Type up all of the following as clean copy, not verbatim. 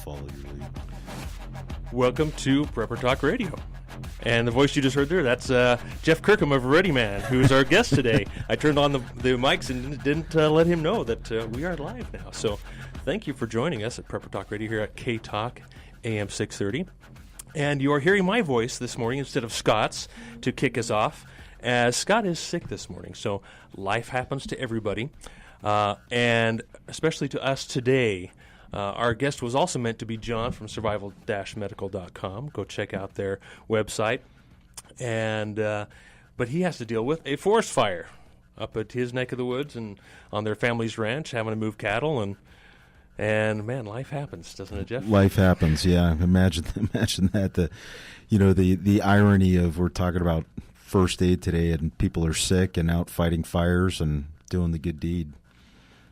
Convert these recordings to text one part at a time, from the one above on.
follow your lead. Welcome to Prepper Talk Radio. And the voice you just heard there, that's Jeff Kirkham of Readyman, who is our guest today. I turned on the mics and didn't let him know that we are live now. So thank you for joining us at Prepper Talk Radio here at K-Talk AM 630. And you are hearing my voice this morning instead of Scott's to kick us off, as Scott is sick this morning. So life happens to everybody, and especially to us today. Our guest was also meant to be John from survival-medical.com. Go check out their website. And but he has to deal with a forest fire up at his neck of the woods and on their family's ranch, having to move cattle. And man, life happens, doesn't it, Jeff? Life happens, yeah. Imagine that. The irony of we're talking about first aid today, and people are sick and out fighting fires and doing the good deed.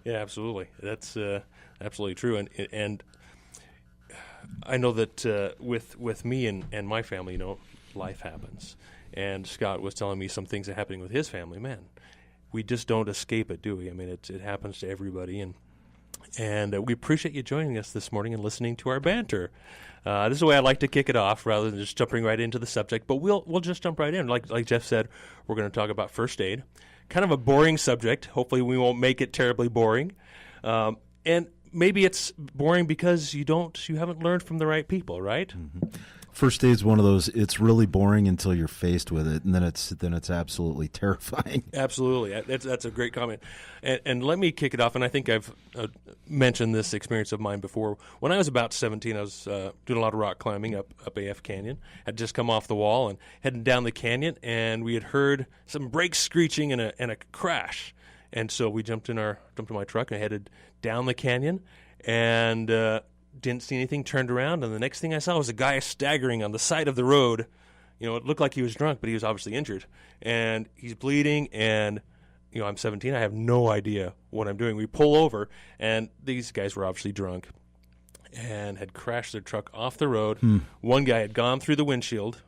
Yeah, absolutely. That's absolutely true. And I know that with me and my family, life happens. And Scott was telling me some things that are happening with his family. Man, we just don't escape it, do we? I mean, it happens to everybody. And we appreciate you joining us this morning and listening to our banter. This is the way I like to kick it off, rather than just jumping right into the subject. But we'll just jump right in. Like Jeff said, we're going to talk about first aid. Kind of a boring subject. Hopefully, we won't make it terribly boring. And maybe it's boring because you haven't learned from the right people, right? Mm-hmm. First aid is one of those. It's really boring until you're faced with it, and then it's absolutely terrifying. Absolutely, that's a great comment. And let me kick it off. And I think I've mentioned this experience of mine before. When I was about 17, I was doing a lot of rock climbing up AF Canyon. Had just come off the wall and heading down the canyon, and we had heard some brakes screeching and a crash. And so we jumped in my truck and headed down the canyon, and didn't see anything, turned around, and the next thing I saw was a guy staggering on the side of the road. It looked like he was drunk, but he was obviously injured. And he's bleeding, and, I'm 17. I have no idea what I'm doing. We pull over, and these guys were obviously drunk and had crashed their truck off the road. One guy had gone through the windshield,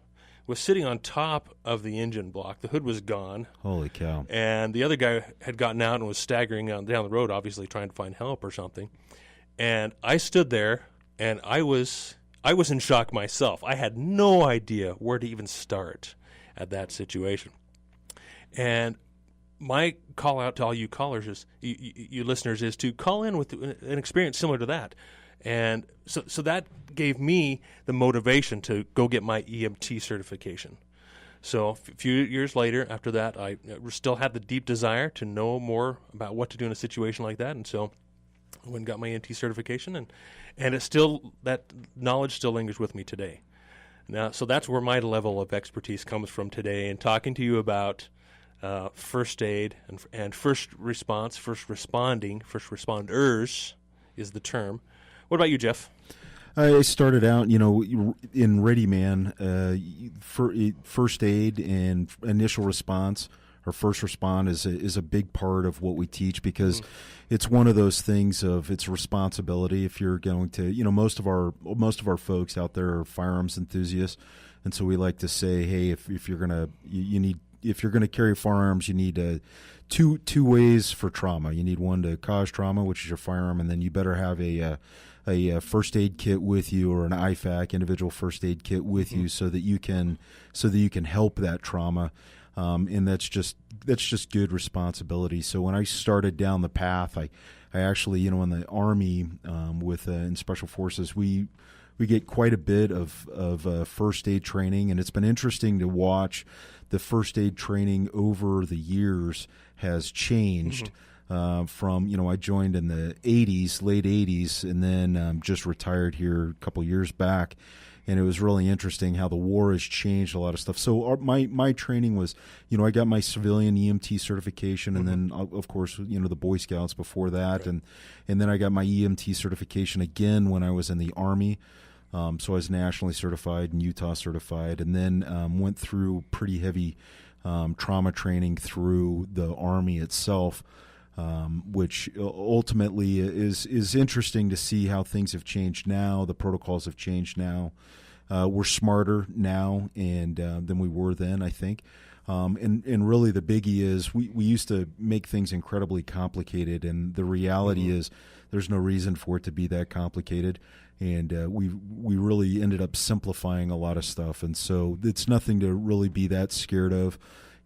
was sitting on top of the engine block. The hood was gone. Holy cow. And the other guy had gotten out and was staggering down the road, obviously trying to find help or something. And I stood there, and I was in shock myself. I had no idea where to even start at that situation. And my call out to all you callers is, you listeners, is to call in with an experience similar to that. And so that gave me the motivation to go get my EMT certification. So a few years later, after that, I still had the deep desire to know more about what to do in a situation like that. And so I went and got my EMT certification, and it's still, that knowledge still lingers with me today. Now, so that's where my level of expertise comes from today, and talking to you about first aid and first response, first responders is the term. What about you, Jeff? I started out, in Readyman, first aid and initial response, or first respond is a big part of what we teach, because it's one of those things of it's responsibility. If you're going to, most of our folks out there are firearms enthusiasts, and so we like to say, hey, if you're gonna carry firearms, you need two ways for trauma. You need one to cause trauma, which is your firearm, and then you better have a first aid kit with you, or an IFAC, individual first aid kit with you, so that you can help that trauma. And that's just good responsibility. So when I started down the path, I actually, in the Army, in Special Forces, we get quite a bit of first aid training, and it's been interesting to watch the first aid training over the years has changed. From, I joined in the late 80s, and then just retired here a couple years back. And it was really interesting how the war has changed a lot of stuff. So my training was, I got my civilian EMT certification, and then, of course, the Boy Scouts before that. Okay. And then I got my EMT certification again when I was in the Army. So I was nationally certified and Utah certified, and then went through pretty heavy trauma training through the Army itself. Which ultimately is interesting to see how things have changed now. The protocols have changed now. We're smarter now than we were then, I think. And really the biggie is we used to make things incredibly complicated, and the reality is there's no reason for it to be that complicated. And we really ended up simplifying a lot of stuff. And so it's nothing to really be that scared of,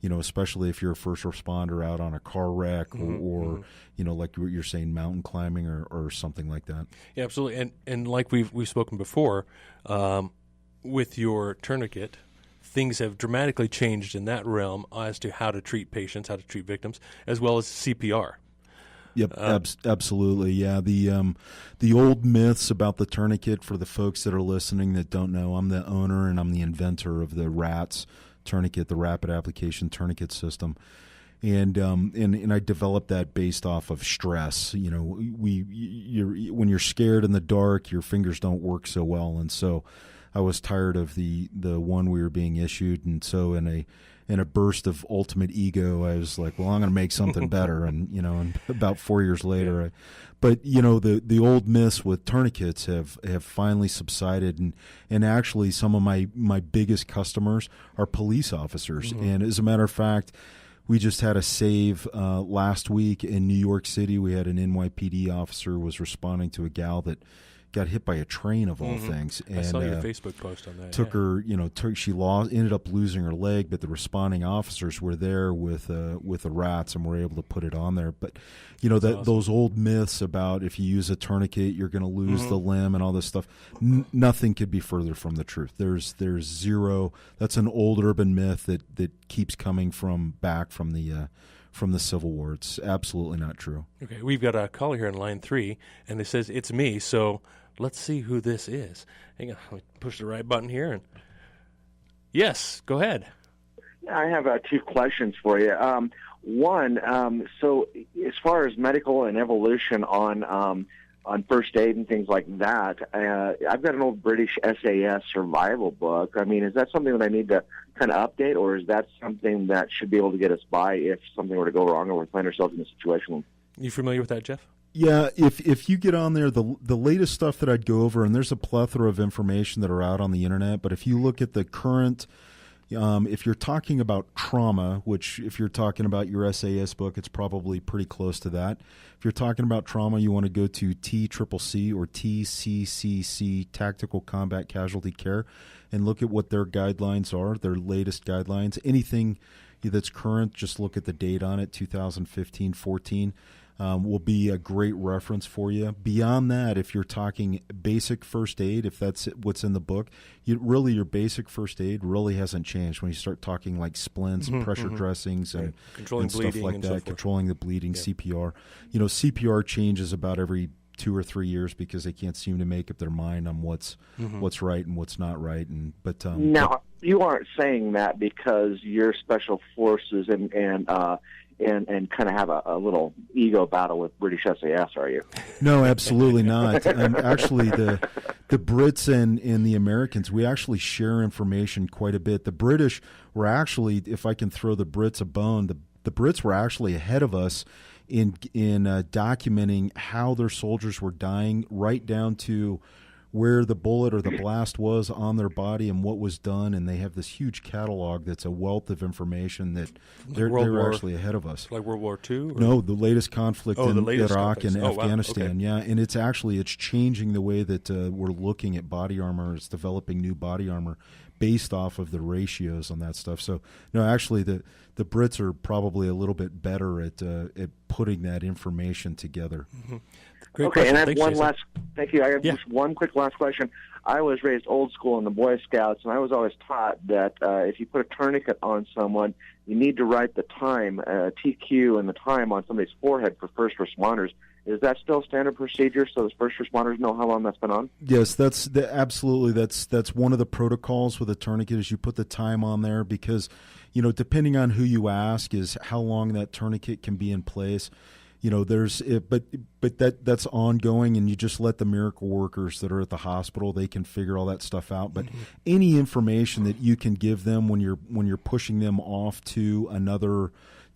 especially if you're a first responder out on a car wreck or like you're saying, mountain climbing or something like that. Yeah, absolutely. And like we've spoken before, with your tourniquet, things have dramatically changed in that realm as to how to treat patients, how to treat victims, as well as CPR. Yep, absolutely. Yeah, the old myths about the tourniquet, for the folks that are listening that don't know, I'm the owner and I'm the inventor of the RATS tourniquet, the Rapid Application Tourniquet System. And I developed that based off of stress. When you're scared in the dark, your fingers don't work so well, and so I was tired of the one we were being issued, and so in a burst of ultimate ego, I was like, well, I'm going to make something better. And about 4 years later, the old myths with tourniquets have finally subsided, and actually some of my biggest customers are police officers. And as a matter of fact, we just had a save last week in New York City. We had an NYPD officer was responding to a gal that got hit by a train of all things. And I saw your Facebook post on that. She ended up losing her leg, but the responding officers were there with the RATS and were able to put it on there. But awesome. Those old myths about if you use a tourniquet you're going to lose the limb and all this stuff, nothing could be further from the truth. There's zero. That's an old urban myth that keeps coming back from the Civil War. It's absolutely not true. Okay, we've got a caller here in line 3, and it says it's me. So let's see who this is. Hang on, let me push the right button here. And yes, go ahead. I have 2 questions for you. One, so as far as medical and evolution on first aid and things like that, I've got an old British SAS survival book. I mean, is that something that I need to kind of update, or is that something that should be able to get us by if something were to go wrong or we find ourselves in a situation? You familiar with that, Jeff? Yeah, if you get on there, the latest stuff that I'd go over, and there's a plethora of information that are out on the internet, but if you look at the current, if you're talking about trauma, which if you're talking about your SAS book, it's probably pretty close to that. If you're talking about trauma, you want to go to TCCC or TCCC, Tactical Combat Casualty Care, and look at what their guidelines are, their latest guidelines. Anything that's current, just look at the date on it, 2015-14. Will be a great reference for you. Beyond that, if you're talking basic first aid, if that's what's in the book, your basic first aid really hasn't changed when you start talking like splints, pressure dressings, and stuff like that, controlling the bleeding, CPR. CPR changes about every 2 or 3 years because they can't seem to make up their mind on what's right and what's not right. Now, you aren't saying that because you're special forces and kind of have a little ego battle with British SAS, are you? No, absolutely not. Actually, the Brits and the Americans, we actually share information quite a bit. The British were actually, if I can throw the Brits a bone, the Brits were actually ahead of us in documenting how their soldiers were dying, right down to where the bullet or the blast was on their body and what was done, and they have this huge catalog that's a wealth of information that they're actually ahead of us. Like World War II? No, the latest conflict in Iraq and Afghanistan. Wow. Okay. Yeah, and it's changing the way that we're looking at body armor. It's developing new body armor based off of the ratios on that stuff. So, no, actually, the Brits are probably a little bit better at putting that information together. Great okay, question. and I have one last. Thank you. I have just one quick last question. I was raised old school in the Boy Scouts, and I was always taught that if you put a tourniquet on someone, you need to write the time, TQ, and the time on somebody's forehead for first responders. Is that still standard procedure so the first responders know how long that's been on? Yes, absolutely. That's one of the protocols with a tourniquet is you put the time on there because, depending on who you ask is how long that tourniquet can be in place. But that's ongoing, and you just let the miracle workers that are at the hospital, they can figure all that stuff out. But any information that you can give them when you're pushing them off to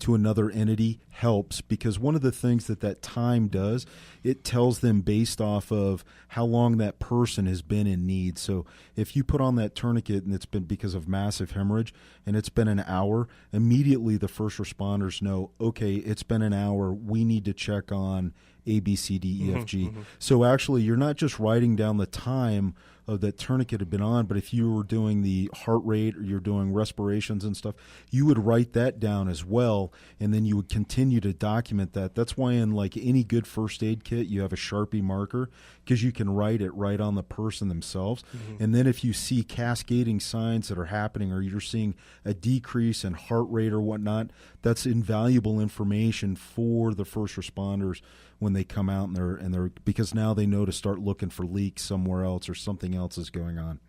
to another entity helps, because one of the things that time does, it tells them based off of how long that person has been in need. So if you put on that tourniquet and it's been because of massive hemorrhage and it's been an hour, immediately the first responders know, okay, it's been an hour, we need to check on A, B, C, D, E, F, G. So actually you're not just writing down the time of that tourniquet had been on, but if you were doing the heart rate or you're doing respirations and stuff, you would write that down as well, and then you would continue to document that. That's why in like any good first aid kit, you have a Sharpie marker, because you can write it right on the person themselves. And then if you see cascading signs that are happening, or you're seeing a decrease in heart rate or whatnot, that's invaluable information for the first responders when they come out, and they're because now they know to start looking for leaks somewhere else or something else is going on.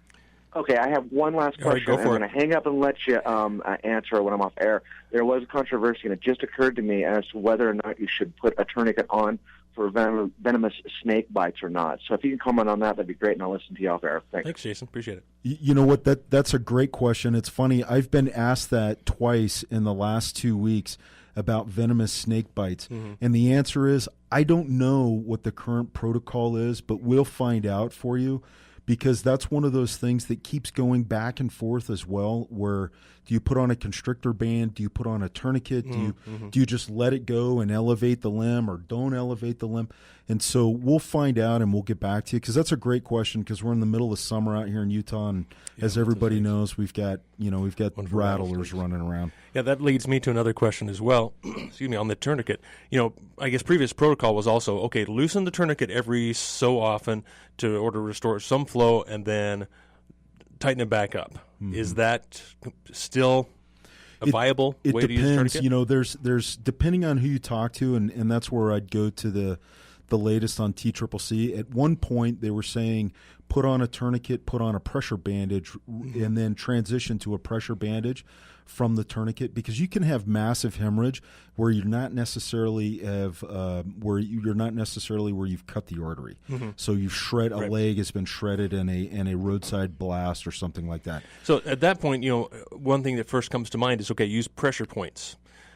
Okay, I have one last question. All right, go for I'm going to hang up and let you answer when I'm off air. There was a controversy, and it just occurred to me as to whether or not you should put a tourniquet on for venomous snake bites or not. So if you can comment on that, that'd be great, and I'll listen to you off air. Thanks, Jason. Appreciate it. You know what? That's a great question. It's funny. I've been asked that twice in the last 2 weeks about venomous snake bites. And the answer is, I don't know what the current protocol is, but we'll find out for you, because that's one of those things that keeps going back and forth as well, where do you put on a constrictor band? Do you put on a tourniquet? Do you just let it go and elevate the limb, or don't elevate the limb? And so we'll find out, and we'll get back to you, because that's a great question, because we're in the middle of summer out here in Utah, and as everybody knows, we've got rattlers running around. Yeah, that leads me to another question as well. Excuse me, on the tourniquet. I guess previous protocol was also, okay, loosen the tourniquet every so often to order to restore some flow, and then tighten it back up. Is that still a viable way to use a tourniquet? There's depending on who you talk to, and that's where I'd go to the latest on TCCC. At one point, they were saying put on a tourniquet, put on a pressure bandage, and then transition to a pressure bandage from the tourniquet, because you can have massive hemorrhage where you're not necessarily where you've cut the artery. So you shred a leg has been shredded in a roadside blast or something like that. So at that point, one thing that first comes to mind is, okay, use pressure points,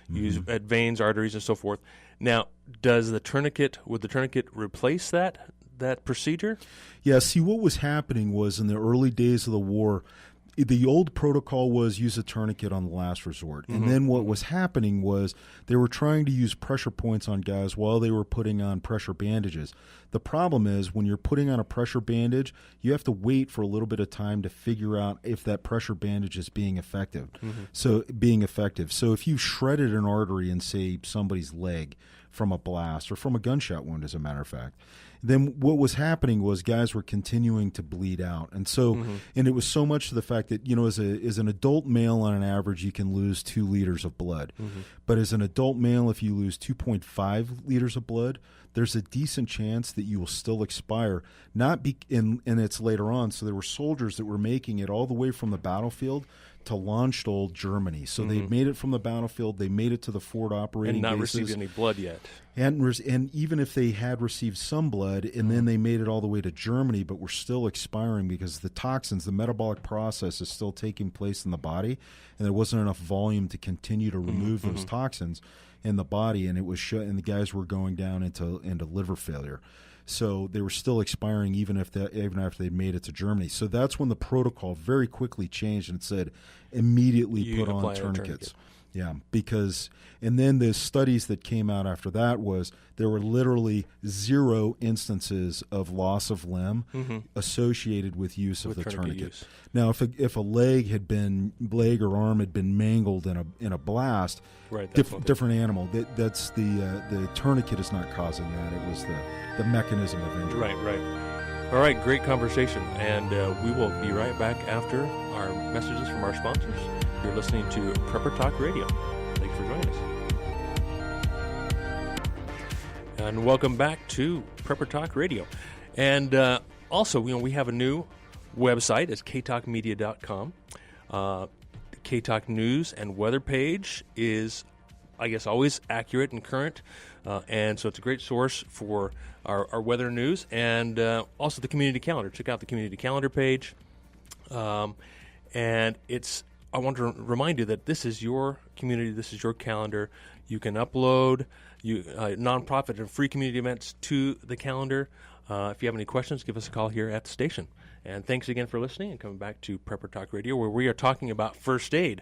use at veins, arteries, and so forth. Now, would the tourniquet replace that procedure? Yeah. See, what was happening was in the early days of the war, the old protocol was use a tourniquet on the last resort. And then what was happening was they were trying to use pressure points on guys while they were putting on pressure bandages. The problem is when you're putting on a pressure bandage, you have to wait for a little bit of time to figure out if that pressure bandage is being effective. So if you shredded an artery in, say, somebody's leg from a blast or from a gunshot wound, as a matter of fact, then what was happening was guys were continuing to bleed out. And so, and it was so much to the fact that, as an adult male on an average, you can lose 2 liters of blood. But as an adult male, if you lose 2.5 liters of blood, there's a decent chance that you will still expire. And it's later on. So there were soldiers that were making it all the way from the battlefield to Landstuhl, Germany. So they made it from the battlefield, they made it to the forward operating bases. And not bases, received any blood yet. And even if they had received some blood, and then they made it all the way to Germany, but were still expiring because the toxins, the metabolic process is still taking place in the body, and there wasn't enough volume to continue to remove those toxins in the body, and it was and the guys were going down into liver failure. So they were still expiring even after they'd made it to Germany. So that's when the protocol very quickly changed and it said immediately put on tourniquets. Yeah, and then the studies that came out after that was there were literally 0 instances of loss of limb associated with use of the tourniquet. Now, if a leg or arm had been mangled in a blast, different animal. That's the tourniquet is not causing that. It was the mechanism of injury. Right. All right, great conversation, and we will be right back after our messages from our sponsors. You're listening to Prepper Talk Radio. Thanks for joining us. And welcome back to Prepper Talk Radio. And also, we have a new website. It's ktalkmedia.com. K-Talk News and Weather page is, I guess, always accurate and current. And so it's a great source for our weather news and also the community calendar. Check out the community calendar page. And it's I want to remind you that this is your community. This is your calendar. You can upload nonprofit and free community events to the calendar. If you have any questions, give us a call here at the station. And thanks again for listening and coming back to Prepper Talk Radio, where we are talking about first aid.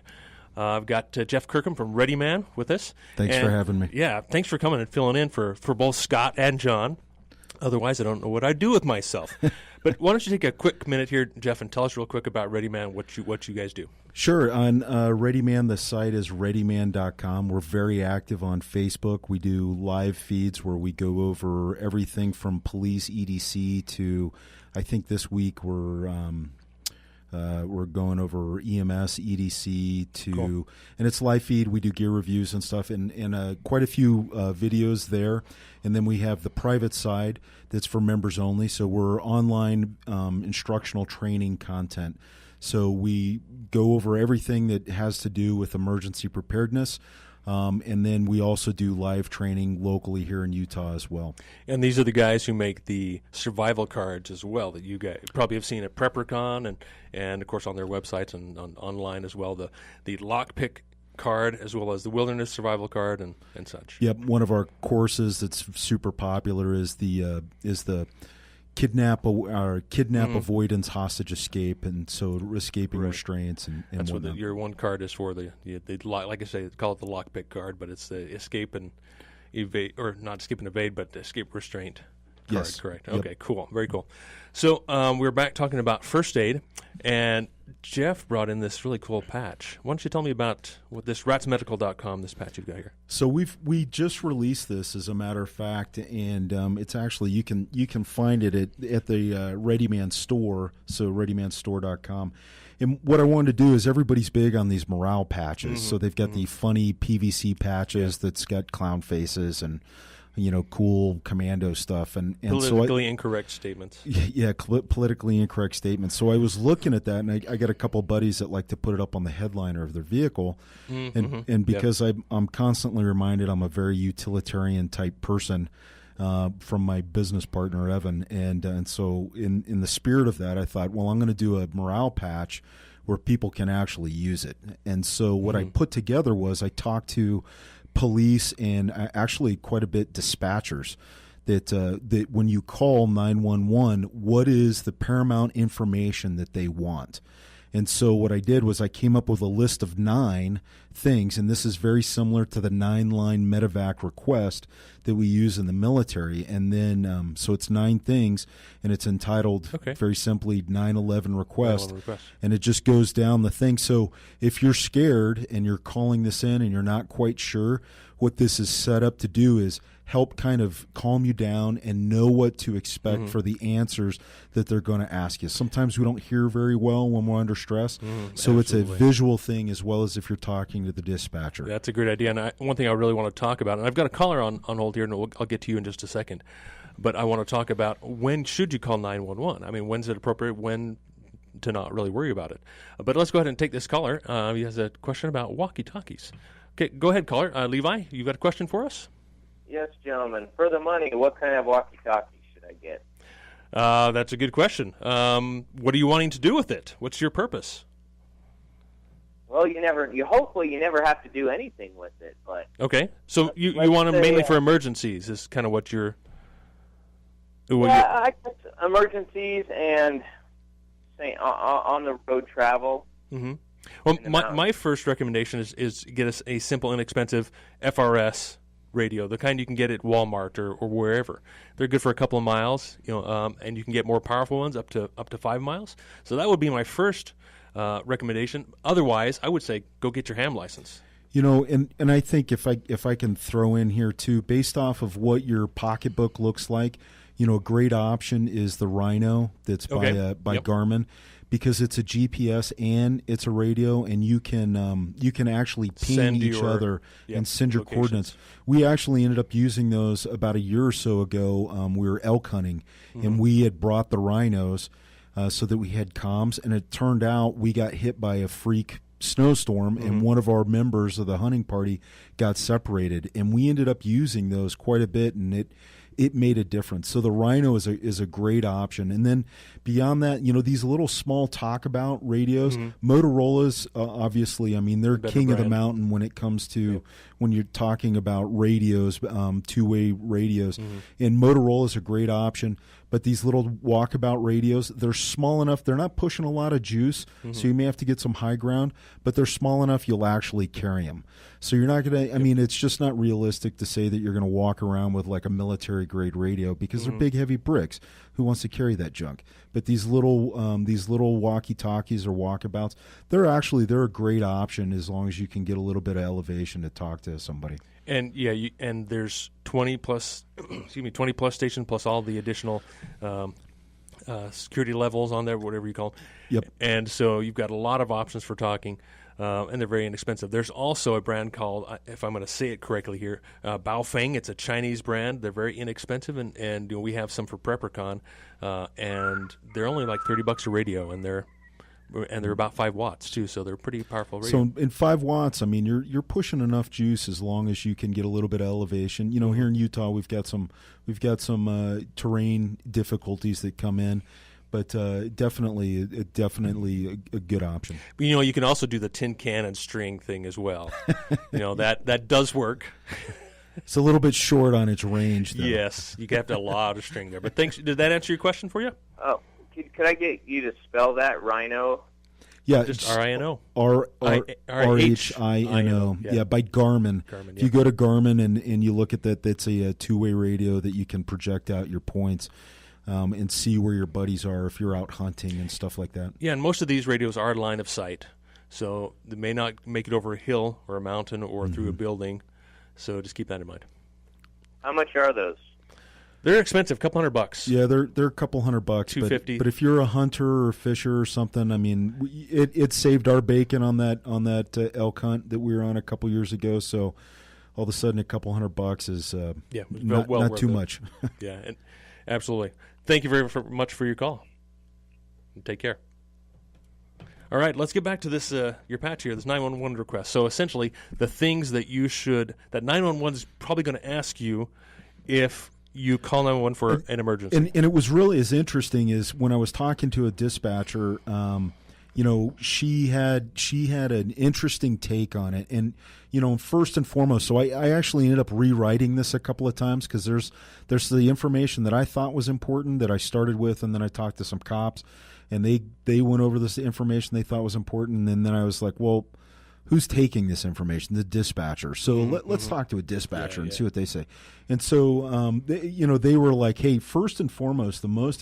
I've got Jeff Kirkham from Readyman with us. Thanks for having me. Yeah, thanks for coming and filling in for both Scott and John. Otherwise, I don't know what I'd do with myself. But why don't you take a quick minute here, Jeff, and tell us real quick about Readyman, what you guys do. Sure. On Readyman, the site is readyman.com. We're very active on Facebook. We do live feeds where we go over everything from police, EDC to, I think this week we're going over EMS, EDC to, cool. And it's live feed. We do gear reviews and stuff, and quite a few videos there. And then we have the private side that's for members only. So we're online instructional training content. So we go over everything that has to do with emergency preparedness. And then we also do live training locally here in Utah as well. And these are the guys who make the survival cards as well that you guys probably have seen at PrepperCon and of course on their websites and online as well. The lockpick card as well as the wilderness survival card and such. Yep, one of our courses that's super popular is the kidnap avoidance, hostage escape, and so escaping restraints and that's whatnot. what your one card is for. The like I say, call it the lockpick card, but it's the escape and evade, or not escape and evade, but escape restraint card. Yes. Correct. Yep. Okay, cool, very cool. So we're back talking about first aid, and Jeff brought in this really cool patch. Why don't you tell me about what this ratsmedical.com, this patch you've got here? So we just released this, as a matter of fact, and it's actually you can find it at the Readyman store, so readymanstore.com. And what I wanted to do is, everybody's big on these morale patches, so they've got the funny PVC patches that's got clown faces and cool commando stuff, and politically incorrect statements. Yeah, politically incorrect statements. So I was looking at that, and I got a couple buddies that like to put it up on the headliner of their vehicle, and because I'm constantly reminded I'm a very utilitarian type person from my business partner Evan, and so in the spirit of that, I thought, well, I'm going to do a morale patch where people can actually use it. And so what I put together was, I talked to police and actually quite a bit dispatchers that when you call 911, what is the paramount information that they want? And so what I did was I came up with a list of 9 things, and this is very similar to the 9-line medevac request that we use in the military. And then so it's 9 things, and it's entitled very simply 911 request. And it just goes down the thing. So if you're scared and you're calling this in and you're not quite sure, what this is set up to do is help kind of calm you down and know what to expect for the answers that they're going to ask you. Sometimes we don't hear very well when we're under stress, so it's a visual thing as well as if you're talking to the dispatcher. That's a great idea. And one thing I really want to talk about, and I've got a caller on hold here, and I'll get to you in just a second, but I want to talk about, when should you call 911? I mean, when's it appropriate, when to not really worry about it? But let's go ahead and take this caller. He has a question about walkie-talkies. Okay, go ahead, caller. Levi, you got a question for us? Yes, gentlemen. For the money, what kind of walkie-talkie should I get? That's a good question. What are you wanting to do with it? What's your purpose? Well, hopefully you never have to do anything with it. But okay, so you want them mainly for emergencies. Is kind of what you're. I guess emergencies and say on the road travel. Mm-hmm. Well, my first recommendation is get us a simple, inexpensive FRS radio, the kind you can get at Walmart or wherever. They're good for a couple of miles, and you can get more powerful ones up to 5 miles. So that would be my first recommendation. Otherwise, I would say go get your ham license. And I think if I can throw in here too, based off of what your pocketbook looks like, a great option is the Rhino that's by Garmin, because it's a GPS and it's a radio, and you can actually ping each other and send your coordinates. We actually ended up using those about a year or so ago. We were elk hunting, and we had brought the Rhinos so that we had comms, and it turned out we got hit by a freak snowstorm, and one of our members of the hunting party got separated, and we ended up using those quite a bit, and it it made a difference. So the Rhino is a great option. And then beyond that, these little small talkabout radios, Motorola's obviously, I mean, they're king of the mountain when it comes to when you're talking about radios, two-way radios. And Motorola's a great option. But these little walkabout radios, they're small enough. They're not pushing a lot of juice, so you may have to get some high ground. But they're small enough you'll actually carry them. So you're not going to. I mean, it's just not realistic to say that you're going to walk around with like a military-grade radio because they're big, heavy bricks. Who wants to carry that junk? But these little walkie-talkies or walkabouts, they're a great option as long as you can get a little bit of elevation to talk to somebody. And and there's 20 plus stations plus all the additional security levels on there, whatever you call them. Yep. And so you've got a lot of options for talking, and they're very inexpensive. There's also a brand called, if I'm going to say it correctly here, Baofeng. It's a Chinese brand. They're very inexpensive, and we have some for PrepperCon, and they're only like $30 a radio, and they're about 5 watts too, so they're pretty powerful radio. So in 5 watts, I mean, you're pushing enough juice as long as you can get a little bit of elevation. Here in Utah, we've got some terrain difficulties that come in, but definitely a good option. But, you can also do the tin can and string thing as well. that does work. It's a little bit short on its range, though. Yes, you have to have a lot of string there. But thanks. Did that answer your question for you? Oh. Could I get you to spell that, Rhino? Yeah, just R-I-N-O. R-H-I-N-O. Yeah, by Garmin. If you go to Garmin and you look at that, that's a two-way radio that you can project out your points and see where your buddies are if you're out hunting and stuff like that. Yeah, and most of these radios are line of sight, so they may not make it over a hill or a mountain or through a building. So just keep that in mind. How much are those? They're expensive, $200. Yeah, they're a couple $100. $250. But if you're a hunter or fisher or something, I mean, it saved our bacon on that elk hunt that we were on a couple years ago. So all of a sudden, a couple $100 is not too much. Yeah, and absolutely. Thank you very much for your call. Take care. All right, let's get back to this your patch here, this 911 request. So essentially, the things that 911 is probably going to ask you if you call 911 for an emergency. And it was really as interesting as when I was talking to a dispatcher, she had an interesting take on it. And, first and foremost, so I actually ended up rewriting this a couple of times because there's the information that I thought was important that I started with, and then I talked to some cops, and they went over this information they thought was important, and then I was like, well, who's taking this information? The dispatcher. So let's talk to a dispatcher and see what they say. And so, they were like, hey, first and foremost, the most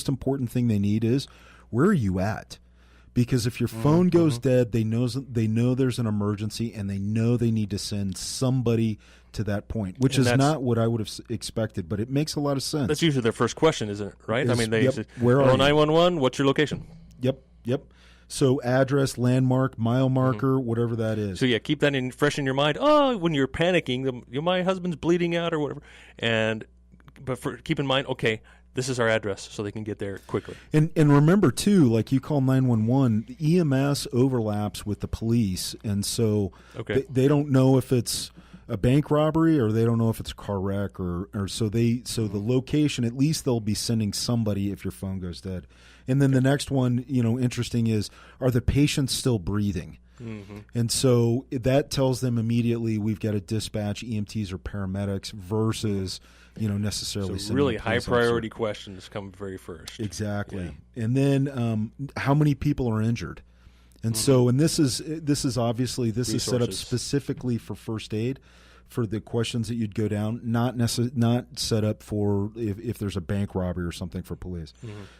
important thing they need is, where are you at? Because if your phone goes dead, they know there's an emergency, and they know they need to send somebody to that point, which is not what I would have expected, but it makes a lot of sense. That's usually their first question, isn't it? Right? I mean, they say, where are you? 911, what's your location? Yep. So address, landmark, mile marker, whatever that is. So keep that fresh in your mind. Oh, when you're panicking, my husband's bleeding out or whatever. But keep in mind, okay, this is our address, so they can get there quickly. And remember too, like you call 911, EMS overlaps with the police, and so they don't know if it's a bank robbery or they don't know if it's a car wreck or so the location, at least they'll be sending somebody if your phone goes dead. And then the next one, interesting is, are the patients still breathing? And so that tells them immediately we've got to dispatch EMTs or paramedics versus, necessarily. So really high priority questions come very first. Exactly. Yeah. And then how many people are injured? And so, and this is obviously, this is set up specifically for first aid, for the questions that you'd go down, not set up for if there's a bank robbery or something for police.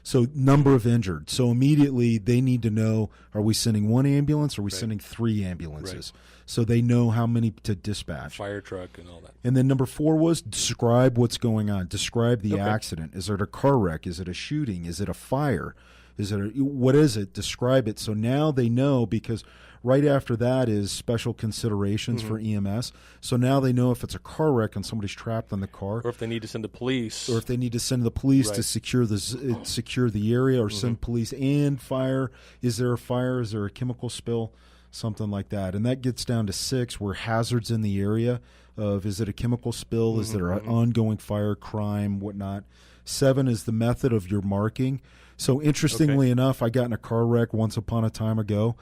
So number of injured. So immediately they need to know, are we sending one ambulance or are we sending 3 ambulances? Right. So they know how many to dispatch. Fire truck and all that. And then number 4 was describe what's going on. Describe the accident. Is it a car wreck? Is it a shooting? Is it a fire? What is it? Describe it. So now they know, because right after that is special considerations for EMS. So now they know if it's a car wreck and somebody's trapped in the car, or if they need to send the police, to secure the area, or send police and fire. Is there a fire? Is there a chemical spill? something like that. And that gets down to 6 where hazards in the area of, is it a chemical spill? Is there an ongoing fire, crime, whatnot? 7 is the method of your marking. So interestingly enough, I got in a car wreck once upon a time ago,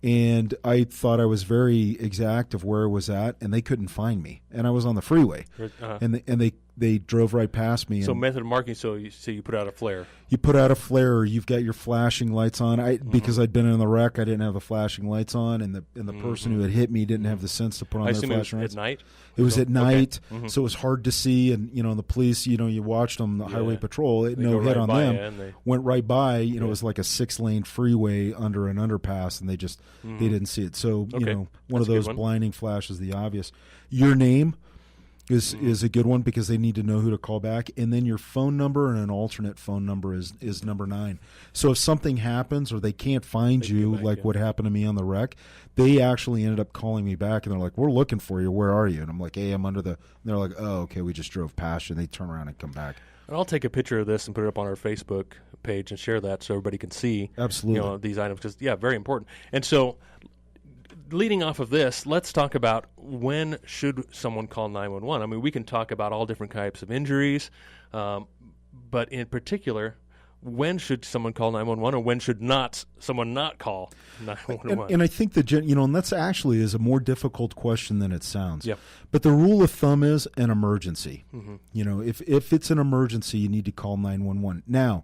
and I thought I was very exact of where I was at, and they couldn't find me. And I was on the freeway, and they drove right past me. So and method of marking, so you put out a flare. You put out a flare, or you've got your flashing lights on. Because I'd been in the wreck, I didn't have the flashing lights on, and the person who had hit me didn't have the sense to put on their flashing lights. At night? It was at night, so it was hard to see. And the police, you watched them, the highway patrol, no hit on them, went right by. It was like a 6-lane freeway under an underpass, and they didn't see it. So one of those blinding flashes, the obvious. Your name is a good one because they need to know who to call back, and then your phone number and an alternate phone number is number 9. So if something happens or they can't find you, like what happened to me on the wreck, they actually ended up calling me back, and they're like, "We're looking for you. Where are you?" And I'm like, "Hey, I'm under the." And they're like, "Oh, okay, we just drove past you." And they turn around and come back. And I'll take a picture of this and put it up on our Facebook page and share that so everybody can see. Absolutely, these items, because very important. And so, leading off of this, let's talk about when should someone call 911. I mean, we can talk about all different types of injuries, but in particular, when should someone call 911, or when should someone not call 911? And I think and that's actually is a more difficult question than it sounds. Yep. But the rule of thumb is an emergency. If it's an emergency, you need to call 911. Now,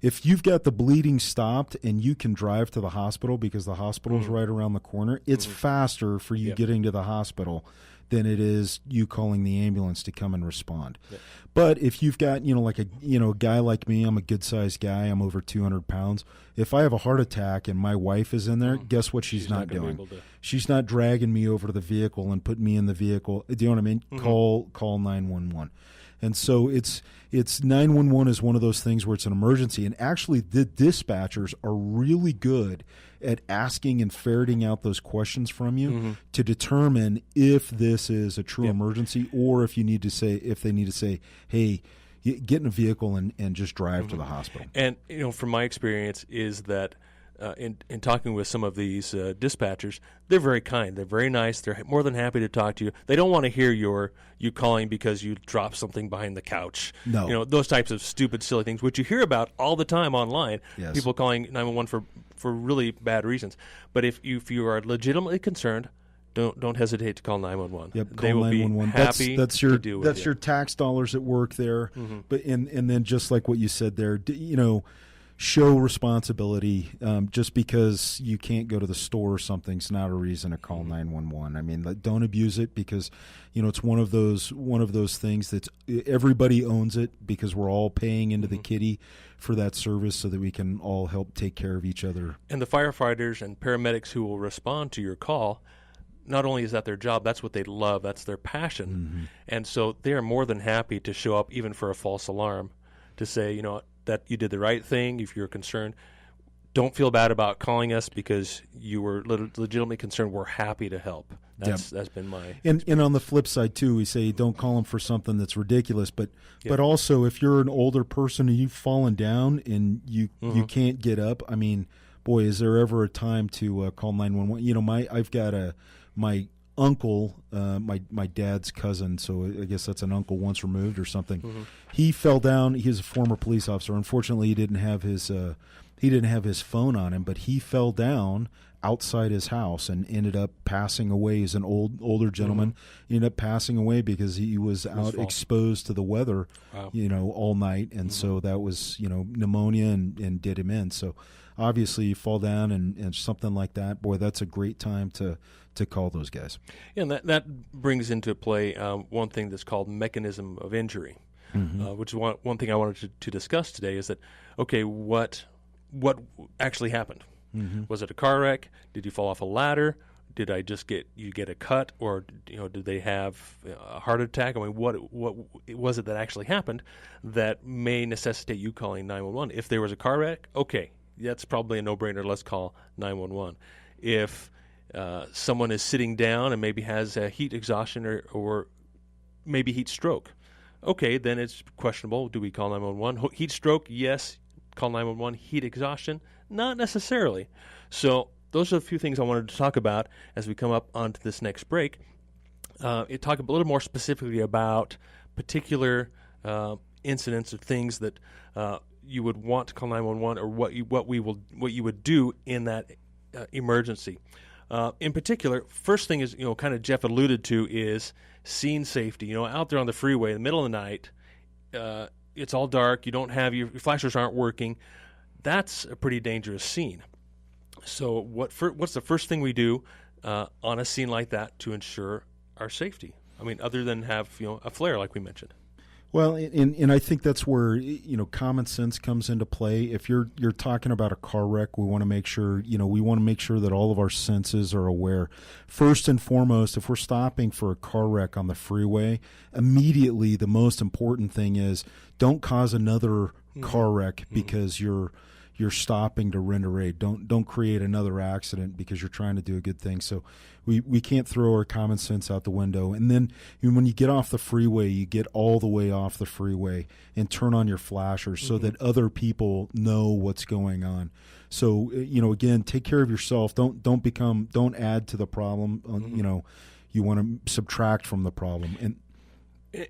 if you've got the bleeding stopped and you can drive to the hospital because the hospital's right around the corner, it's faster for you getting to the hospital than it is you calling the ambulance to come and respond. Yep. But if you've got, like a guy like me, I'm a good-sized guy, I'm over 200 pounds. If I have a heart attack and my wife is in there, guess what she's not doing? She's not dragging me over to the vehicle and putting me in the vehicle. Do you know what I mean? Call 911. And so it's 911 is one of those things where it's an emergency. And actually, the dispatchers are really good at asking and ferreting out those questions from you to determine if this is a true emergency, or if they need to say, hey, get in a vehicle and just drive to the hospital. And from my experience is that in talking with some of these dispatchers, they're very kind. They're very nice. They're more than happy to talk to you. They don't want to hear you calling because you dropped something behind the couch. No. Those types of stupid, silly things, which you hear about all the time online. Yes. People calling 911 for really bad reasons. But if you are legitimately concerned, don't hesitate to call 911. Yep, they call will 911. be happy that's your to deal with that's you. your tax dollars at work there. But and then just like what you said there, show responsibility. Just because you can't go to the store or something's not a reason to call 911. I mean, don't abuse it, because it's one of those things that everybody owns it, because we're all paying into the kitty for that service so that we can all help take care of each other. And the firefighters and paramedics who will respond to your call, not only is that their job, that's what they love, that's their passion. And so they are more than happy to show up even for a false alarm to say, that you did the right thing. If you're concerned, don't feel bad about calling us because you were legitimately concerned. We're happy to help. That's been my and on the flip side too, we say don't call them for something that's ridiculous, but also if you're an older person and you've fallen down and you can't get up, I mean, boy, is there ever a time to call 911? I've got my uncle, my dad's cousin, so I guess that's an uncle once removed or something. He fell down. He's a former police officer. Unfortunately, he didn't have his phone on him, but he fell down outside his house and ended up passing away. He's an older gentleman. He ended up passing away because he was out exposed to the weather, all night, and so that was pneumonia and did him in. So obviously, you fall down and something like that. Boy, that's a great time to call those guys. Yeah, and that brings into play one thing that's called mechanism of injury, which is one thing I wanted to discuss today. Is that okay? What actually happened? Was it a car wreck? Did you fall off a ladder? Did I just get a cut, or did they have a heart attack? I mean, what was it that actually happened that may necessitate you calling 911? If there was a car wreck, okay, that's probably a no-brainer. Let's call 911. If someone is sitting down and maybe has a heat exhaustion or maybe heat stroke, okay, then it's questionable. Do we call 911? Heat stroke, yes. Call 911. Heat exhaustion, not necessarily. So those are a few things I wanted to talk about as we come up onto this next break. It talk a little more specifically about particular incidents or things that you would want to call 911, or what you would do in that emergency. In particular, first thing is, kind of Jeff alluded to, is scene safety. Out there on the freeway in the middle of the night, it's all dark. You don't have your flashers aren't working. That's a pretty dangerous scene. So what's the first thing we do on a scene like that to ensure our safety? I mean, other than have a flare like we mentioned. Well, and I think that's where common sense comes into play. If you're talking about a car wreck, we want to make sure that all of our senses are aware. First and foremost, if we're stopping for a car wreck on the freeway, immediately the most important thing is don't cause another car wreck because you're stopping to render aid. Don't create another accident because you're trying to do a good thing. So we can't throw our common sense out the window. And then when you get off the freeway, you get all the way off the freeway and turn on your flashers so that other people know what's going on. So again, take care of yourself. Don't add to the problem. You want to subtract from the problem.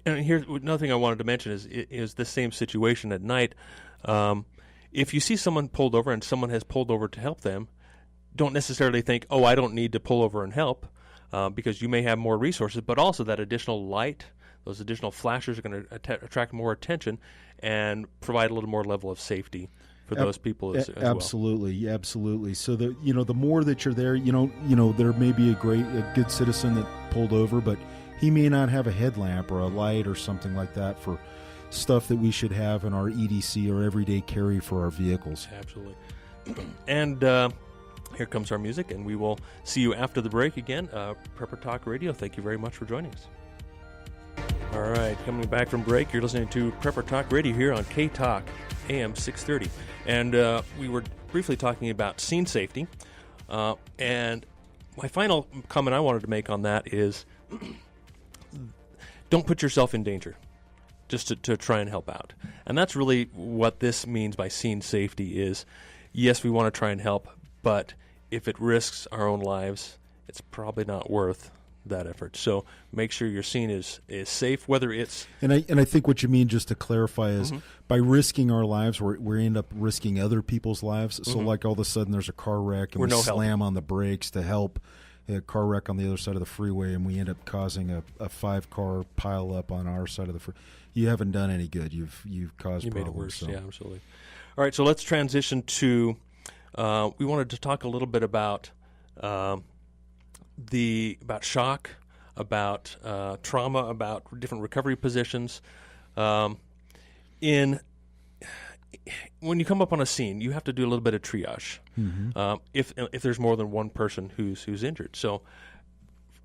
And here's another thing I wanted to mention is the same situation at night. If you see someone pulled over and someone has pulled over to help them, don't necessarily think, oh, I don't need to pull over and help, because you may have more resources, but also that additional light, those additional flashers are going to attract more attention and provide a little more level of safety for those people as absolutely, well. Absolutely. So the more that you're there, there may be a good citizen that pulled over, but he may not have a headlamp or a light or something like that for stuff that we should have in our EDC or everyday carry for our vehicles. Absolutely. And here comes our music, and we will see you after the break again. Prepper Talk Radio, thank you very much for joining us. All right, coming back from break, you're listening to Prepper Talk Radio here on K-Talk, AM 630. And we were briefly talking about scene safety. And my final comment I wanted to make on that is don't put yourself in danger just to try and help out. And that's really what this means by scene safety is, yes, we want to try and help, but if it risks our own lives, it's probably not worth that effort. So make sure your scene is safe, whether it's... And I think what you mean, just to clarify, is by risking our lives, we end up risking other people's lives. So like all of a sudden there's a car wreck and we slam on the brakes to help a car wreck on the other side of the freeway, and we end up causing a 5-car pile up on our side of the freeway. You haven't done any good. You've caused problems. You made it worse. So. Yeah, absolutely. All right, so let's transition to. We wanted to talk a little bit about shock, about trauma, about different recovery positions. When you come up on a scene, you have to do a little bit of triage. If there's more than one person who's injured. So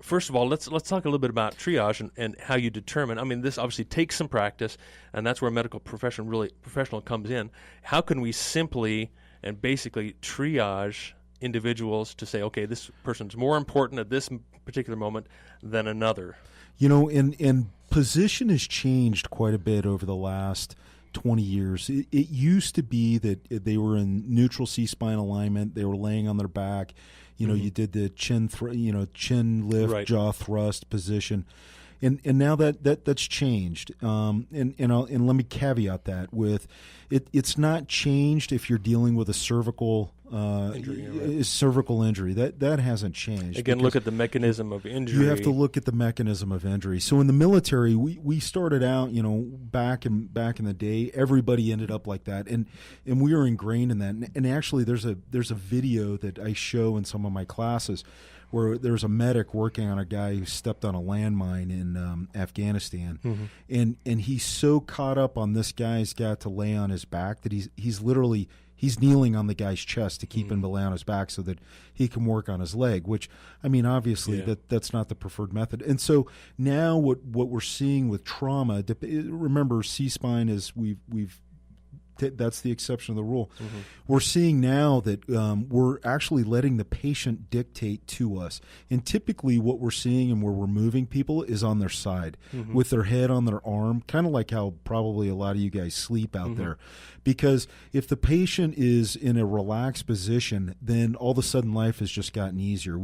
first of all, let's talk a little bit about triage and how you determine. I mean, this obviously takes some practice, and that's where a medical professional comes in. How can we simply and basically triage individuals to say, okay, this person's more important at this particular moment than another? And position has changed quite a bit over the last 20 years. It used to be that they were in neutral C-spine alignment. They were laying on their back. You did the chin lift, right, jaw thrust position. And now that's changed. And let me caveat that with it's not changed if you're dealing with a cervical injury. That hasn't changed. Again, look at the mechanism of injury. You have to look at the mechanism of injury. So in the military, we started out, back in the day, everybody ended up like that, and we were ingrained in that. And actually, there's a video that I show in some of my classes where there's a medic working on a guy who stepped on a landmine in Afghanistan, and he's so caught up on this guy's got to lay on his back that he's literally kneeling on the guy's chest to keep him to lay on his back so that he can work on his leg, which, I mean, obviously that's not the preferred method. And so now what we're seeing with trauma, remember, C-spine is we've that's the exception of the rule. We're seeing now that we're actually letting the patient dictate to us. And typically what we're seeing and where we're moving people is on their side with their head on their arm, kind of like how probably a lot of you guys sleep out there. Because if the patient is in a relaxed position, then all of a sudden life has just gotten easier.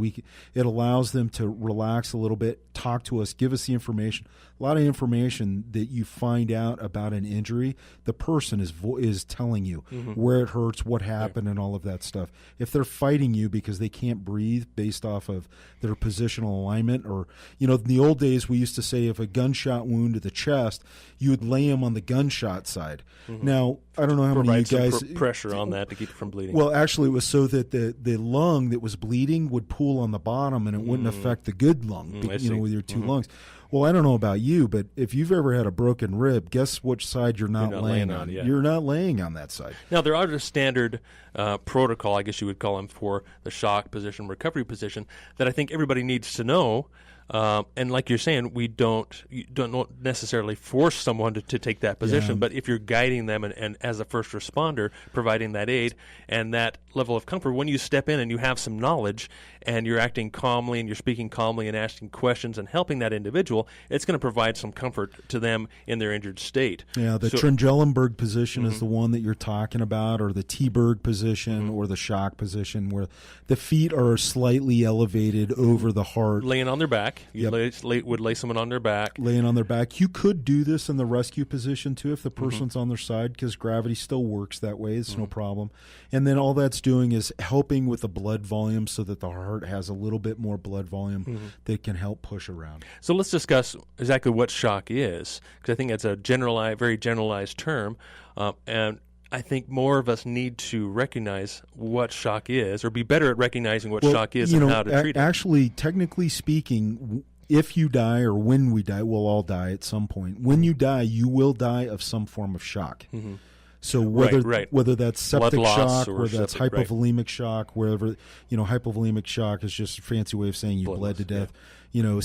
It allows them to relax a little bit, talk to us, give us the information. A lot of information that you find out about an injury, the person is telling you where it hurts, what happened, and all of that stuff. If they're fighting you because they can't breathe based off of their positional alignment, or, in the old days we used to say if a gunshot wound to the chest, you would lay them on the gunshot side. Now, I don't know how many of you guys pressure on that to keep it from bleeding. Well, actually, it was so that the lung that was bleeding would pool on the bottom, and it wouldn't affect the good lung. With your two lungs. Well, I don't know about you, but if you've ever had a broken rib, guess which side you're not laying on? Yeah. You're not laying on that side. Now, there are the standard protocol, I guess you would call them, for the shock position, recovery position, that I think everybody needs to know. And like you're saying, you don't necessarily force someone to take that position, but if you're guiding them and as a first responder, providing that aid and that level of comfort, when you step in and you have some knowledge and you're acting calmly and you're speaking calmly and asking questions and helping that individual, it's going to provide some comfort to them in their injured state. Yeah, the Trendelenburg position is the one that you're talking about, or the T-Berg position, or the shock position, where the feet are slightly elevated over the heart. Laying on their back. You would lay someone on their back. Laying on their back. You could do this in the rescue position, too, if the person's on their side, because gravity still works that way. It's no problem. And then all that's doing is helping with the blood volume so that the heart has a little bit more blood volume that can help push around. So let's discuss exactly what shock is, because I think it's a very generalized term, and I think more of us need to recognize what shock is, or be better at recognizing what shock is and how to treat it. Actually, technically speaking, if you die or when we die, we'll all die at some point. When you die, you will die of some form of shock. So whether that's septic shock, or that's hypovolemic shock, wherever, hypovolemic shock is just a fancy way of saying you bled to death.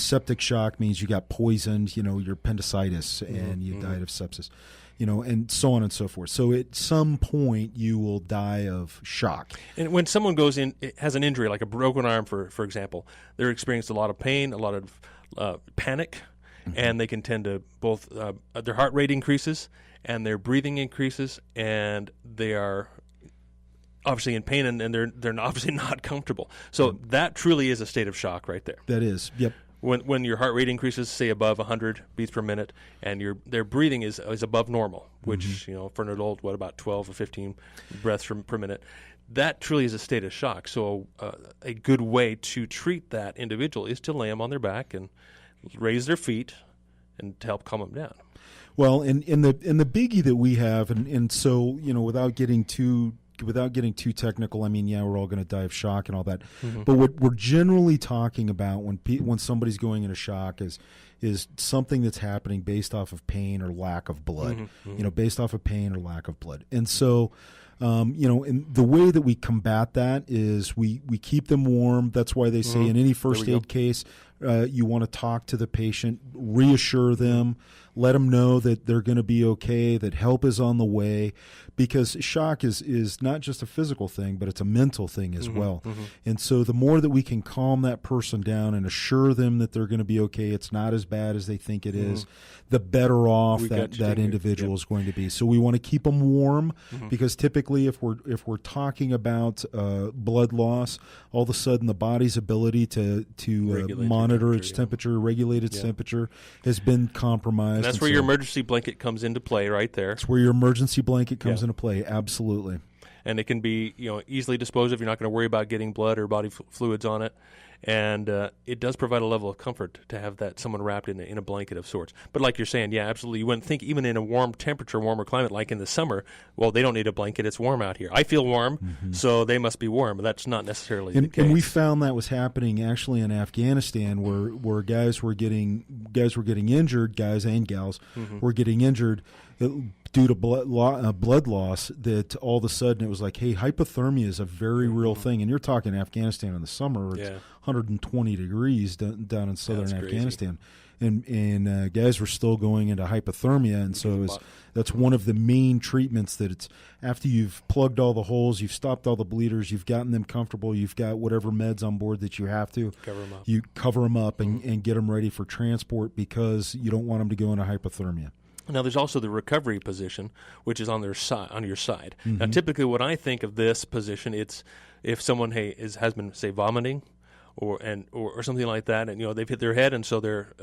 Septic shock means you got poisoned, your appendicitis, and you died of sepsis. And so on and so forth. So at some point you will die of shock. And when someone has an injury, like a broken arm, for example, they're experiencing a lot of pain, a lot of panic, and they can tend to both their heart rate increases and their breathing increases, and they are obviously in pain, and they're obviously not comfortable. So that truly is a state of shock right there. That is, yep. When your heart rate increases, say above 100 beats per minute, and their breathing is above normal, which for an adult, about 12 or 15 breaths per minute, that truly is a state of shock. So a good way to treat that individual is to lay them on their back and raise their feet and to help calm them down. Well, and the biggie that we have, and so without getting too technical, I mean, we're all going to die of shock and all that. But what we're generally talking about when somebody's going into shock is something that's happening based off of pain or lack of blood. Based off of pain or lack of blood. And so, and the way that we combat that is we keep them warm. That's why they say in any first aid case, you want to talk to the patient, reassure them, let them know that they're going to be okay, that help is on the way, because shock is not just a physical thing, but it's a mental thing as well. And so the more that we can calm that person down and assure them that they're going to be okay, it's not as bad as they think it is, the better off that individual is going to be. So we want to keep them warm, because typically if we're talking about blood loss, all of a sudden the body's ability to monitor its temperature, regulate its temperature, has been compromised. And that's where your emergency blanket comes into play right there. That's where your emergency blanket comes into play, absolutely. And it can be easily disposed of. You're not going to worry about getting blood or body fluids on it. And it does provide a level of comfort to have someone wrapped in a blanket of sorts. But like you're saying, absolutely. You wouldn't think even in a warmer climate like in the summer, well, they don't need a blanket. It's warm out here. I feel warm, so they must be warm. But that's not necessarily the case. And we found that was happening actually in Afghanistan, where guys were getting injured, guys and gals were getting injured due to blood loss, that all of a sudden it was like, hey, hypothermia is a very real thing. And you're talking Afghanistan in the summer, where it's 120 degrees down in southern Afghanistan. and guys were still going into hypothermia, and so that's one of the main treatments. That it's after you've plugged all the holes, you've stopped all the bleeders, you've gotten them comfortable, you've got whatever meds on board that you have to. You cover them up and get them ready for transport because you don't want them to go into hypothermia. Now, there's also the recovery position, which is on your side. Now, typically, when I think of this position, it's if someone has been, say, vomiting, or something like that, and they've hit their head, and so they're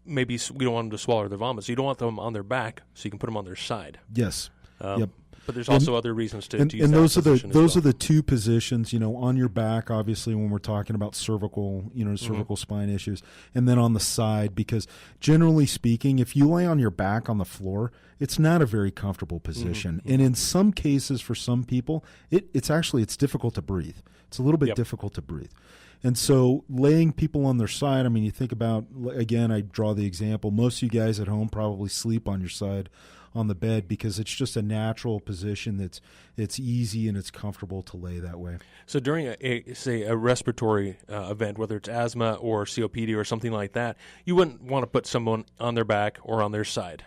maybe we don't want them to swallow their vomit, so you don't want them on their back, so you can put them on their side. Yes. Yep. But there's also other reasons to use that position. Those are the two positions, on your back, obviously, when we're talking about cervical, cervical spine issues, and then on the side, because generally speaking, if you lay on your back on the floor, it's not a very comfortable position. And in some cases, for some people, it's difficult to breathe. It's a little bit difficult to breathe. And so laying people on their side, I mean, you think about, again, I draw the example, most of you guys at home probably sleep on your side on the bed because it's just a natural position it's easy and it's comfortable to lay that way. So during a respiratory event, whether it's asthma or COPD or something like that, you wouldn't want to put someone on their back or on their side.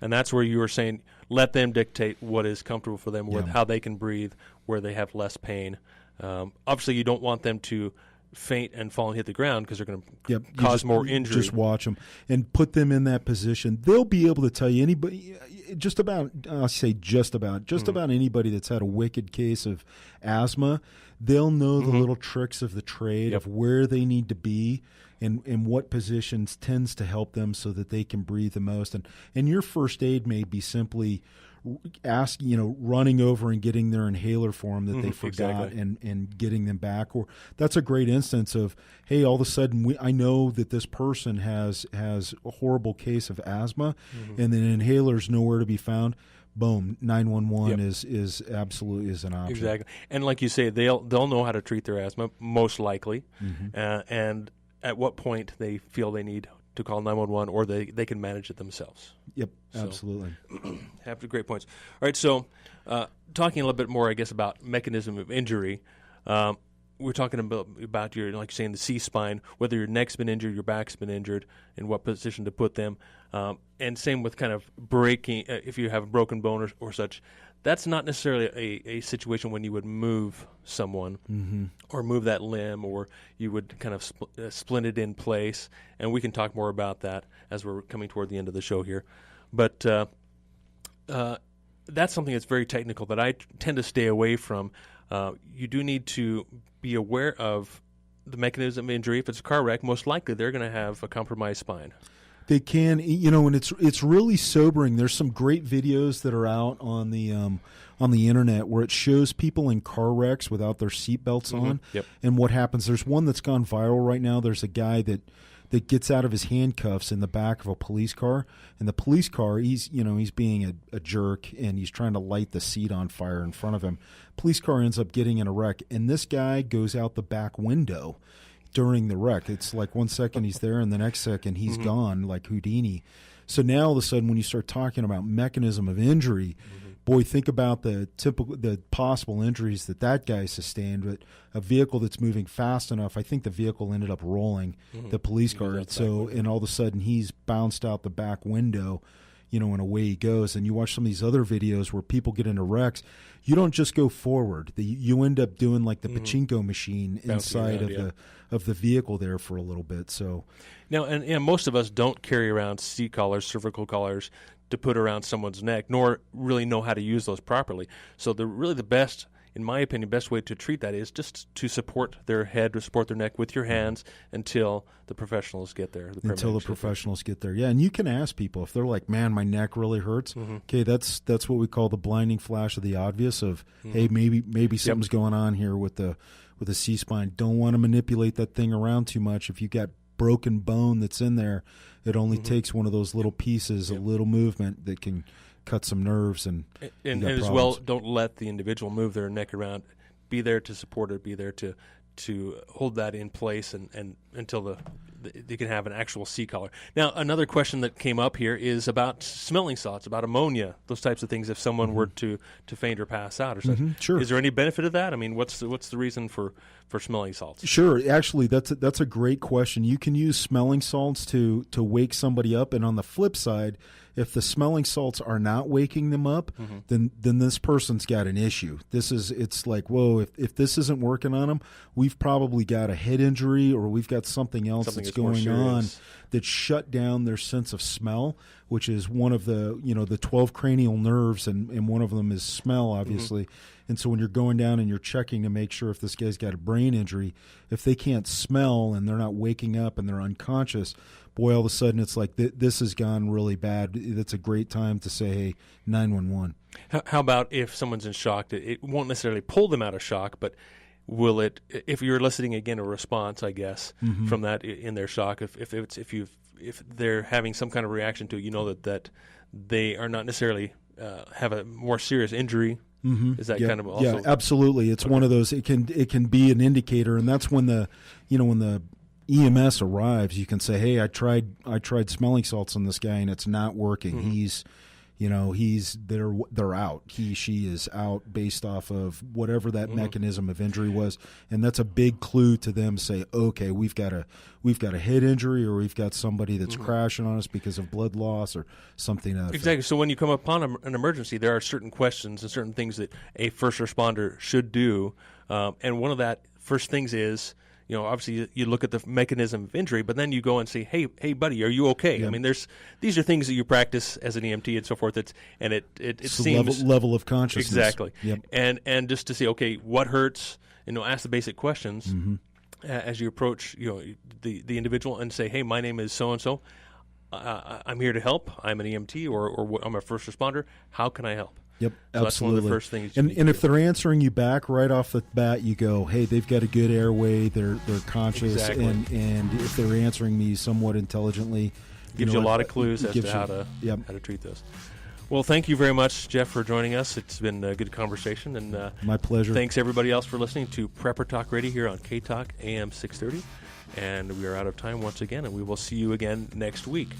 And that's where you were saying let them dictate what is comfortable for them with how they can breathe, where they have less pain. Obviously, you don't want them to faint and fall and hit the ground because they're going to cause more injury. Just watch them and put them in that position. They'll be able to tell you anybody, just about anybody that's had a wicked case of asthma. They'll know the little tricks of the trade of where they need to be and what positions tends to help them so that they can breathe the most. And your first aid may be simply running over and getting their inhaler for them that they forgot and getting them back. Or that's a great instance of, hey, all of a sudden I know that this person has a horrible case of asthma and the inhaler's nowhere to be found. Boom, 911 is absolutely is an option. Exactly. And like you say, they'll know how to treat their asthma, most likely, and at what point they feel they need to call 911 or they can manage it themselves. Yep, absolutely. Have great points. All right, so talking a little bit more, I guess, about mechanism of injury, we're talking about your, like you're saying, the C-spine, whether your neck's been injured, your back's been injured, in what position to put them. And same with kind of breaking, if you have a broken bone or such. That's not necessarily a situation when you would move someone or move that limb, or you would kind of splint it in place. And we can talk more about that as we're coming toward the end of the show here. But that's something that's very technical that I tend to stay away from. You do need to be aware of the mechanism of injury. If it's a car wreck, most likely they're going to have a compromised spine. They can, and it's really sobering. There's some great videos that are out on the internet where it shows people in car wrecks without their seatbelts on, and what happens. There's one that's gone viral right now. There's a guy that gets out of his handcuffs in the back of a police car, and the police car, he's being a jerk, and he's trying to light the seat on fire in front of him. Police car ends up getting in a wreck, and this guy goes out the back window during the wreck. It's like 1 second he's there and the next second he's gone, like Houdini. So now all of a sudden when you start talking about mechanism of injury, boy, think about the possible injuries that guy sustained. But a vehicle that's moving fast enough, I think the vehicle ended up rolling the police car. And all of a sudden he's bounced out the back window, and away he goes. And you watch some of these other videos where people get into wrecks. You don't just go forward. You end up doing like the pachinko machine inside of the vehicle there for a little bit. So now, and most of us don't carry around seat collars, cervical collars to put around someone's neck, nor really know how to use those properly. So the best, in my opinion, best way to treat that is just to support their head, to support their neck with your hands until the professionals get there. Yeah, and you can ask people if they're like, man, my neck really hurts. Okay, that's what we call the blinding flash of the obvious of, hey, maybe something's going on here with the C-spine. Don't want to manipulate that thing around too much. If you got broken bone that's in there, it only takes one of those little pieces, a little movement that can cut some nerves and as well, don't let the individual move their neck around. Be there to support it. Be there to hold that in place and until they can have an actual C-collar. Now, another question that came up here is about smelling salts, about ammonia, those types of things. If someone were to faint or pass out or something, sure. Is there any benefit of that? I mean, what's the reason for smelling salts? Sure. Actually, that's a great question. You can use smelling salts to wake somebody up, and on the flip side, if the smelling salts are not waking them up, then this person's got an issue. It's like, whoa, if this isn't working on them, we've probably got a head injury or we've got something else that's going on that shut down their sense of smell, which is one of the 12 cranial nerves, and one of them is smell, obviously. And so when you're going down and you're checking to make sure if this guy's got a brain injury, if they can't smell and they're not waking up and they're unconscious, boy, all of a sudden it's like this has gone really bad. That's a great time to say, hey, 911. How about if someone's in shock? It won't necessarily pull them out of shock, but will it? If you're eliciting again a response, I guess, from that in their shock, if they're having some kind of reaction to it, that they are not necessarily have a more serious injury. Is that kind of also? Yeah, absolutely. It's one of those. It can be an indicator, and that's when the EMS arrives. You can say, hey, I tried smelling salts on this guy and it's not working. They're out. She is out based off of whatever that mechanism of injury was, and that's a big clue to them to say, okay, we've got a head injury, or we've got somebody that's crashing on us because of blood loss or something else. Exactly. So when you come upon an emergency, there are certain questions and certain things that a first responder should do, and one of that first things is, obviously you look at the mechanism of injury, but then you go and say, hey, buddy, are you okay? Yep. I mean, these are things that you practice as an EMT and so forth. It seems level of consciousness. Exactly. Yep. And just to say, okay, what hurts? Ask the basic questions as you approach the individual and say, hey, my name is so and so. I'm here to help. I'm an EMT or I'm a first responder. How can I help? Yep, so absolutely. That's one of the first things. And if they're answering you back right off the bat, you go, hey, they've got a good airway, they're conscious, exactly. and if they're answering me somewhat intelligently, gives you a lot of clues as to how to treat this. Well, thank you very much, Jeff, for joining us. It's been a good conversation, and my pleasure. Thanks everybody else for listening to Prepper Talk Radio here on K Talk AM 630, and we are out of time once again, and we will see you again next week.